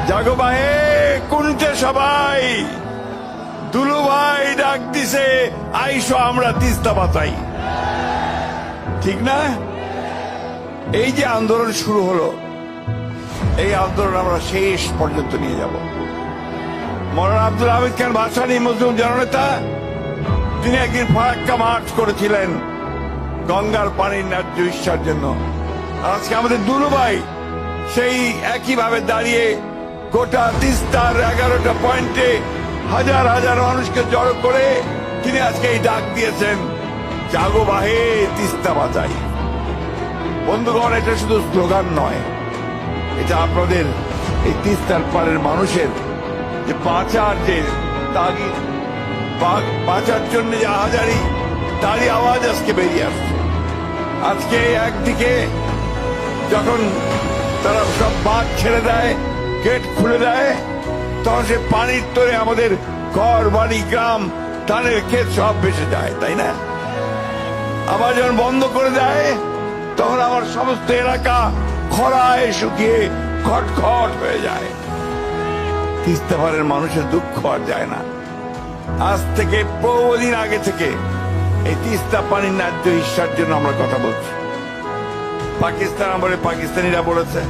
জাগো ভাই, কোনটে সবাই দুলু ভাই ডাক দিছে, আইসো আমরা তিস্তা বাঁচাই। ঠিক না? এই যে আন্দোলন শুরু হলো, এই আন্দোলন আমরা শেষ পর্যন্ত নিয়ে যাব। মৌলানা আব্দুল হামিদ খান ভাসানী মুসলিম জননেতা, তিনি একদিন ফারাক্কা মার্চ করেছিলেন গঙ্গার পানির ন্যায্য ইচ্ছার জন্য। আজকে আমাদের দুলু ভাই সেই একইভাবে দাঁড়িয়ে গোটা তিস্তার 11টা পয়েন্টে হাজার হাজার মানুষকে জড়ো করে তিনি আজকে এই ডাক দিয়েছেন, জাগো বাহে তিস্তা বাঁচাই। বন্ধুগণ, এটা শুধু স্লোগান নয়, এটা আপনাদের এই তিস্তার পাড়ের মানুষের যে বাঁচার যে তাগিদ, বাঁচার জন্য যে আহাজারি, তারই আওয়াজ আজকে বেরিয়ে আসছে। আজকে একদিকে যখন তারা সব বাঁধ ছেড়ে দেয়, গেট খুলে দেয়, তখন সে পানির তোরে আমাদের ঘর বাড়ি গ্রাম ধানের ক্ষেত সব ভেসে যায়, তাই না? আবার যখন বন্ধ করে দেয়, তখন আমার সমস্ত এলাকা খরায় শুকিয়ে খটখট হয়ে যায়। তিস্তা পাড়ের মানুষের দুঃখ আর যায় না। আজ থেকে বহুদিন আগে থেকে এই তিস্তা পানির ন্যায্য ইচ্ছার জন্য আমরা কথা বলছি। পাকিস্তান আমলে পাকিস্তানিরা বলেছে,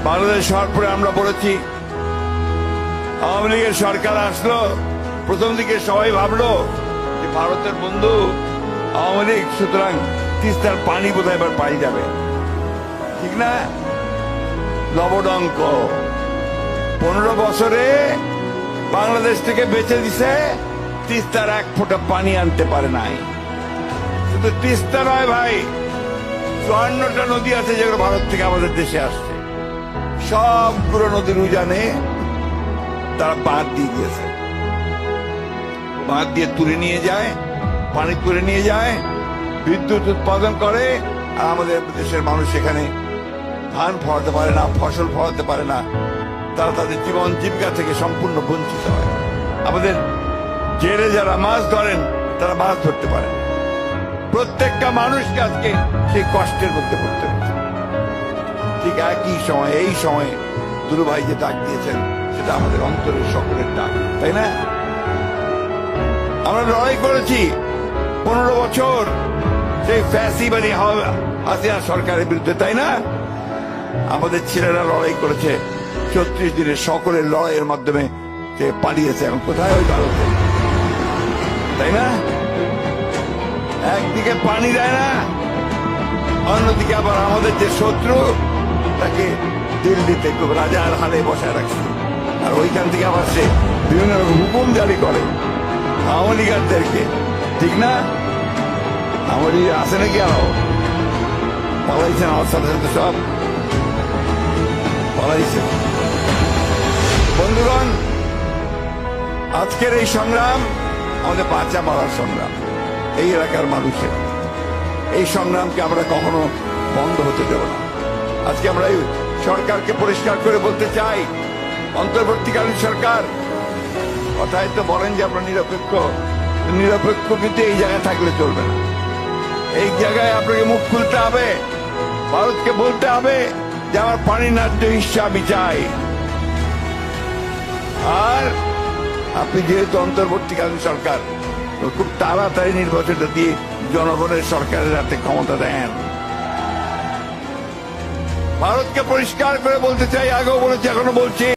বাংলাদেশ হওয়ার পরে আমরা বলেছি। আওয়ামী লীগের সরকার আসলো, প্রথম দিকে সবাই ভাবলো যে ভারতের বন্ধু আওয়ামী লীগ, সুতরাং তিস্তার পানি বোধহয় এবার পাই যাবে। ঠিক না? লবডঙ্ক 15 বছরে বাংলাদেশ থেকে বেঁচে দিছে, তিস্তার এক ফোঁটা পানি আনতে পারে নাই। শুধু তিস্তা নয় ভাই, 54টা নদী আছে যেগুলো ভারত থেকে আমাদের দেশে আসছে। সবগুলো নদীর উজানে তারা বাঁধ দিয়ে দিয়েছে। বাঁধ দিয়ে তুলে নিয়ে যায়, পানি তুলে নিয়ে যায়, বিদ্যুৎ উৎপাদন করে, আর আমাদের দেশের মানুষ সেখানে ধান ফলাতে পারে না, ফসল ফলাতে পারে না। তারা তাদের জীবন জীবিকা থেকে সম্পূর্ণ বঞ্চিত হয়। আমাদের জেলে যারা মাছ ধরেন, তারা মাছ ধরতে পারে। প্রত্যেকটা মানুষকে আজকে সেই কষ্টের মধ্যে পড়তে হচ্ছে। ঠিক একই সময়, এই সময়ে দুলু ভাই যে ডাক দিয়েছেন, সেটা আমাদের অন্তরের সকলের ডাক, তাই না? আমরা লড়াই করেছি 15 বছর সেই ফ্যাসিবাদী হাসিনা সরকারের বিরুদ্ধে, তাই না? আমাদের ছেলেরা লড়াই করেছে 34 দিনের সকলের লড়াইয়ের মাধ্যমে সে পালিয়েছে। এখন কোথায়? ওই ভারতে, তাই না? একদিকে পানি দেয় না, অন্যদিকে আবার আমাদের যে শত্রু, তাকে দিল্লিতে খুব রাজার হালে বসায় রাখছে। আর ওইখান থেকে আবার সে বিভিন্ন রকম হুকুম জারি করে আওয়ামী লীগারদেরকে। ঠিক না? আওয়ামী লীগ আছে নাকি? আরো পালাইছেন, আমার সাথে সাথে সব পালাইছে। বন্ধুগণ, আজকের এই সংগ্রাম আমাদের বাঁচা মারার সংগ্রাম। এই এলাকার মানুষের এই সংগ্রামকে আমরা কখনো বন্ধ হতে দেব না। আজকে আমরা এই সরকারকে পরিষ্কার করে বলতে চাই, অন্তর্বর্তীকালীন সরকার, কথায় তো বলেন যে আমরা নিরপেক্ষ, নিরপেক্ষ কিন্তু এই জায়গায় থাকলে চলবে না। এই জায়গায় আপনাকে মুখ খুলতে হবে, ভারতকে বলতে হবে যে আমার পানির ন্যায্য হিস্সা আমি চাই। আর আপনি যেহেতু অন্তর্বর্তীকালীন সরকার, খুব তাড়াতাড়ি নির্বাচনটা দিয়ে জনগণের সরকারের হাতে ক্ষমতা দেন। ভারতকে পরিষ্কার করে বলতে চাই, আগেও বলেছি, এখনো বলছি,